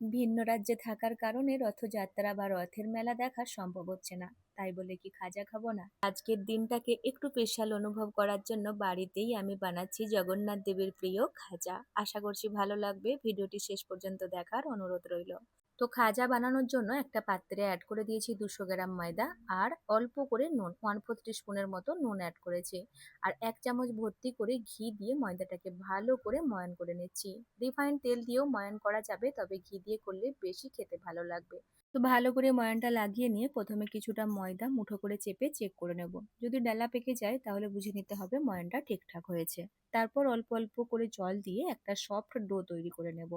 ভিন্ন রাজ্যে থাকার কারণে রথযাত্রা বা রথের মেলা দেখা সম্ভব হচ্ছে না, তাই বলে কি খাজা খাবো না? আজকের দিনটাকে একটু স্পেশাল অনুভব করার জন্য বাড়িতেই আমি বানাচ্ছি জগন্নাথ দেবের প্রিয় খাজা। আশা করছি ভালো লাগবে। ভিডিওটি শেষ পর্যন্ত দেখার অনুরোধ রইল। তো খাজা বানানোর জন্য একটা পাত্রে অ্যাড করে দিয়েছি 200 গ্রাম ময়দা আর অল্প করে নুন, 1/4 স্পুনের মতো নুন অ্যাড করেছি। আর 1 চামচ ভর্তি করে ঘি দিয়ে ময়দাটাকে ভালো করে ময়ান করে নিচ্ছি। রিফাইন্ড তেল দিয়েও ময়ান করা যাবে, তবে ঘি দিয়ে করলে বেশি খেতে ভালো লাগবে। তো ভালো করে ময়ানটা লাগিয়ে নিয়ে প্রথমে কিছুটা ময়দা মুঠো করে চেপে চেক করে নেব। যদি ডালা পেকে যায় তাহলে বুঝে নিতে হবে ময়ানটা ঠিকঠাক হয়েছে। তারপর অল্প অল্প করে জল দিয়ে একটা সফট ডো তৈরি করে নেব।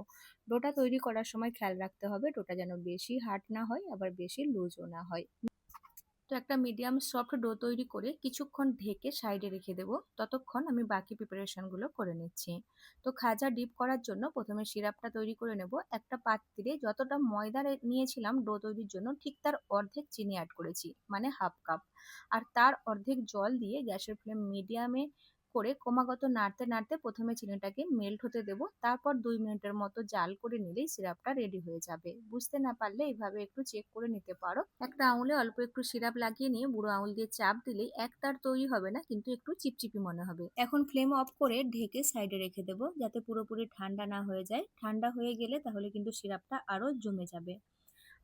ডোটা তৈরি করার সময় খেয়াল রাখতে হবে ডোটা যেন বেশি হার্ড না হয়, আবার বেশি লুজও না হয়। তো একটা মিডিয়াম সফট ডো তৈরি করে কিছুক্ষণ ঢেকে সাইডে রেখে দেবো। ততক্ষণ আমি বাকি প্রিপারেশনগুলো করে নিচ্ছি। তো খাজা ডিপ করার জন্য প্রথমে সিরাপটা তৈরি করে নেব। একটা পাত্রে যতটা ময়দা নিয়েছিলাম ডো তৈরির জন্য, ঠিক তার অর্ধেক চিনি অ্যাড করেছি, মানে হাফ কাপ। আর তার অর্ধেক জল দিয়ে গ্যাসের ফ্লেম মিডিয়ামে করে ক্রমাগত নাড়তে নাড়তে প্রথমে চিনিটাকে মেল্ট হতে দেবো। তারপর 2 মিনিটের মতো জাল করে নিলেই সিরাপটা রেডি হয়ে যাবে। বুঝতে না পারলে এইভাবে একটু চেক করে নিতে পারো। একটা আঙুলে অল্প একটু সিরাপ লাগিয়ে নিয়ে বুড়ো আঙুল দিয়ে চাপ দিলেই একতার তৈরি হবে না, কিন্তু একটু চিপচিপি মনে হবে। এখন ফ্লেম অফ করে ঢেকে সাইডে রেখে দেবো, যাতে পুরোপুরি ঠান্ডা না হয়ে যায়। ঠান্ডা হয়ে গেলে তাহলে কিন্তু সিরাপটা আরো জমে যাবে।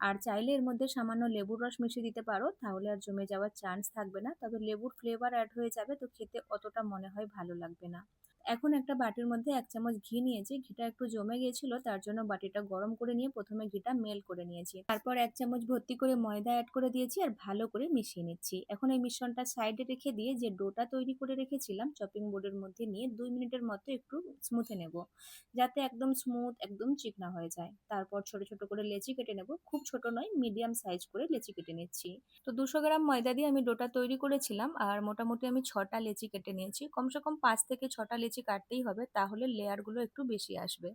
আর চাইলে এর মধ্যে সামান্য লেবুর রস মিশিয়ে দিতে পারো, তাহলে আর জমে যাওয়ার চান্স থাকবে না। তবে লেবুর ফ্লেভার অ্যাড হয়ে যাবে, তো খেতে অতটা মনে হয় ভালো লাগবে না। এখন একটা বাটির মধ্যে 1 চামচ ঘি নিয়েছি। ঘিটা একটু জমে গিয়েছিল, তার জন্য বাটিটা গরম করে নিয়ে প্রথমে ঘিটা মেল্ট করে নিয়েছি। তারপর 1 চামচ ভর্তি করে ময়দা অ্যাড করে দিয়েছি আর ভালো করে মিশিয়ে নিচ্ছি। এখন এই মিশ্রণটা সাইডে রেখে দিয়ে যে ডোটা তৈরি করে রেখেছিলাম চপিং বোর্ডের মধ্যে নিয়ে 2 মিনিটের মতো একটু স্মুথে নেব, যাতে একদম স্মুথ একদম চিকনা হয়ে যায়। তারপর ছোট ছোট করে লেচি কেটে নেব। খুব ছোট নয়, মিডিয়াম সাইজ করে লেচি কেটে নিচ্ছি। তো 200 গ্রাম ময়দা দিয়ে আমি ডোটা তৈরি করেছিলাম, আর মোটামুটি আমি 6টা লেচি কেটে নিয়েছি। কমসে কম 5 থেকে 6টা লেচি কাটতেই হবে, তাহলে লেয়ারগুলো একটু বেশি আসবে।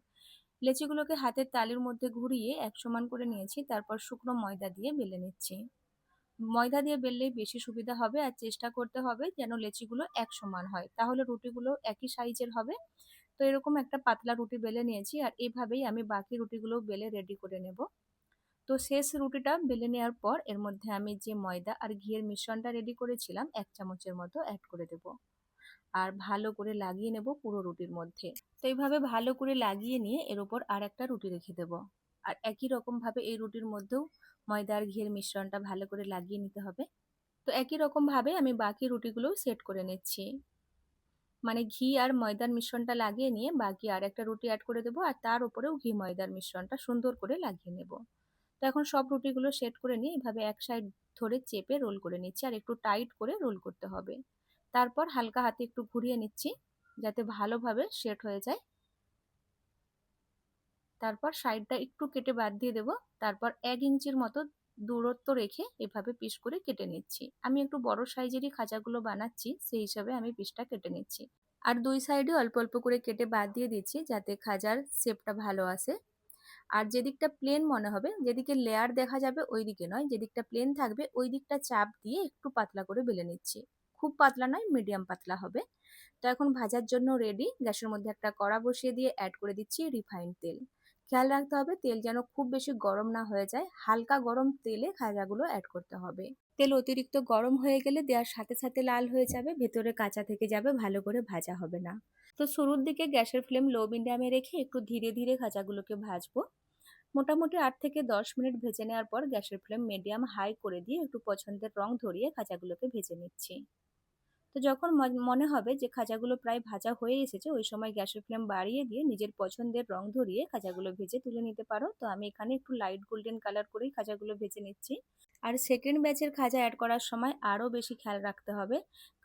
লেচিগুলোকে হাতের তালুর মধ্যে ঘুরিয়ে এক সমান করে নিয়েছি। তারপর শুকনো ময়দা দিয়ে বেলে নিচ্ছি। ময়দা দিয়ে বেললেই বেশি সুবিধা হবে, আর চেষ্টা করতে হবে যেন লেচিগুলো এক সমান হয়, তাহলে রুটিগুলো একই সাইজের হবে। তো এরকম একটা পাতলা রুটি বেলে নিয়েছি, আর এভাবেই আমি বাকি রুটিগুলো বেলে রেডি করে নেব। তো শেষ রুটিটা বেলে নেওয়ার পর এর মধ্যে আমি যে ময়দা আর ঘিয়ের মিশ্রণটা রেডি করেছিলাম 1 চামচের মতো অ্যাড করে দেব। আর ভালো করে লাগিয়ে নেব পুরো রুটির মধ্যে। তো এইভাবে ভালো করে লাগিয়ে নিয়ে এর উপর আর একটা রুটি রেখে দেব। আর একই রকম ভাবে এই রুটির মধ্যেও ময়দা আর ঘিয়ের মিশ্রণটা ভালো করে লাগিয়ে নিতে হবে। তো একই রকম ভাবে আমি বাকি রুটিগুলো সেট করে নিচ্ছি। মানে ঘি আর ময়দার মিশ্রণটা লাগিয়ে নিয়ে বাকি আর একটা রুটি অ্যাড করে দেবো, আর তার উপরেও ঘি ময়দার মিশ্রণটা সুন্দর করে লাগিয়ে নেব। তো এখন সব রুটিগুলো সেট করে নিয়ে এভাবে এক সাইড ধরে চেপে রোল করে নিচ্ছি, আর একটু টাইট করে রোল করতে হবে। তারপর হালকা হাতে একটু ঘুরিয়ে নিচ্ছি, যাতে ভালোভাবে সেট হয়ে যায়। তারপর সাইডটা একটু কেটে বাদ দিয়ে দেবো। তারপর 1 ইঞ্চির মতো দূরত্ব রেখে এভাবে পিস করে কেটে নিচ্ছি। আমি একটু বড় সাইজেরই খাঁচাগুলো বানাচ্ছি, সেই হিসাবে আমি পিসটা কেটে নিচ্ছি। আর দুই সাইডে অল্প অল্প করে কেটে বাদ দিয়ে দিচ্ছি, যাতে খাজার শেপটা ভালো আসে। আর যেদিকটা প্লেন মনে হবে, যেদিকে লেয়ার দেখা যাবে ওই দিকে নয়, যেদিকটা প্লেন থাকবে ওই দিকটা চাপ দিয়ে একটু পাতলা করে বেলে নিচ্ছি। খুব পাতলা নয়, মিডিয়াম পাতলা হবে। তো এখন ভাজার জন্য রেডি। গ্যাসের মধ্যে একটা কড়া বসিয়ে দিয়ে অ্যাড করে দিচ্ছি রিফাইন্ড তেল। খেয়াল রাখতে হবে তেল যেন খুব বেশি গরম না হয়ে যায়, হালকা গরম তেলে খাজাগুলো অ্যাড করতে হবে। তেল অতিরিক্ত গরম হয়ে গেলে দেওয়ার সাথে সাথে লাল হয়ে যাবে, ভেতরে কাঁচা থেকে যাবে, ভালো করে ভাজা হবে না। তো শুরুর দিকে গ্যাসের ফ্লেম লো মিডিয়ামে রেখে একটু ধীরে ধীরে খাজাগুলোকে ভাজবো। মোটামুটি 8 থেকে 10 মিনিট ভেজে নেওয়ার পর গ্যাসের ফ্লেম মিডিয়াম হাই করে দিয়ে একটু পছন্দের রং ধরিয়ে খাজাগুলোকে ভেজে নিচ্ছি। তো যখন মনে হবে যে খাজাগুলো প্রায় ভাজা হয়ে এসেছে, ওই সময় গ্যাসের ফ্লেম বাড়িয়ে দিয়ে নিজের পছন্দের রং ধরিয়ে খাজাগুলো ভেজে তুলে নিতে পারো। তো আমি এখানে একটু লাইট গোল্ডেন কালার করেই খাজাগুলো ভেজে নিচ্ছি। আর সেকেন্ড ব্যাচের খাজা অ্যাড করার সময় আরও বেশি খেয়াল রাখতে হবে,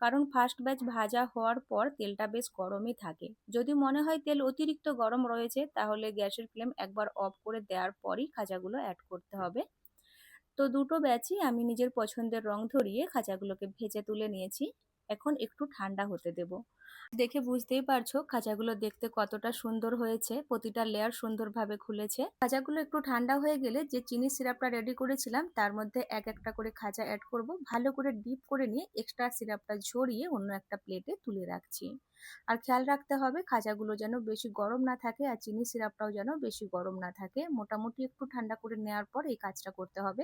কারণ ফার্স্ট ব্যাচ ভাজা হওয়ার পর তেলটা বেশ গরমই থাকে। যদি মনে হয় তেল অতিরিক্ত গরম রয়েছে, তাহলে গ্যাসের ফ্লেম একবার অফ করে দেওয়ার পরই খাজাগুলো অ্যাড করতে হবে। তো দুটো ব্যাচই আমি নিজের পছন্দের রং ধরিয়ে খাজাগুলোকে ভেজে তুলে নিয়েছি। এখন একটু ঠান্ডা হতে দেব। দেখে বুঝতেই পারছো খাজাগুলো দেখতে কতটা সুন্দর হয়েছে, প্রতিটা লেয়ার সুন্দরভাবে খুলেছে। খাজাগুলো একটু ঠান্ডা হয়ে গেলে যে চিনি সিরাপটা রেডি করেছিলাম তার মধ্যে এক একটা করে খাজা অ্যাড করব, ভালো করে ডিপ করে নিয়ে এক্সট্রা সিরাপটা ঝরিয়ে অন্য একটা প্লেটে তুলে রাখছি। আর খেয়াল রাখতে হবে খাজাগুলো যেন বেশি গরম না থাকে আর চিনি সিরাপটাও যেন বেশি গরম না থাকে, মোটামুটি একটু ঠান্ডা করে নেওয়ার পর এই কাজটা করতে হবে।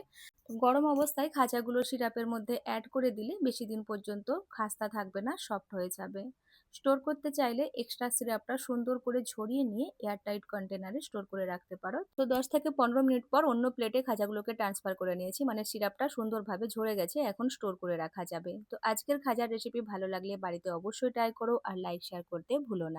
গরম অবস্থায় খাজাগুলো সিরাপের মধ্যে অ্যাড করে দিলে বেশি দিন পর্যন্ত খাস্তা থাকবে না, সফট হয়ে যাবে। স্টোর করতে চাইলে এক্সট্রা সিরাপটা সুন্দর করে ঝরিয়ে নিয়ে এয়ারটাইট কন্টেনারে স্টোর করে রাখতে পারো। তো 10 থেকে 15 মিনিট পর অন্য প্লেটে খাজাগুলোকে ট্রান্সফার করে নিয়েছি, মানে সিরাপটা সুন্দরভাবে ঝরে গেছে, এখন স্টোর করে রাখা যাবে। তো আজকের খাজার রেসিপি ভালো লাগলে বাড়িতে অবশ্যই ট্রাই করো আর লাইক শেয়ার করতে ভুলো না।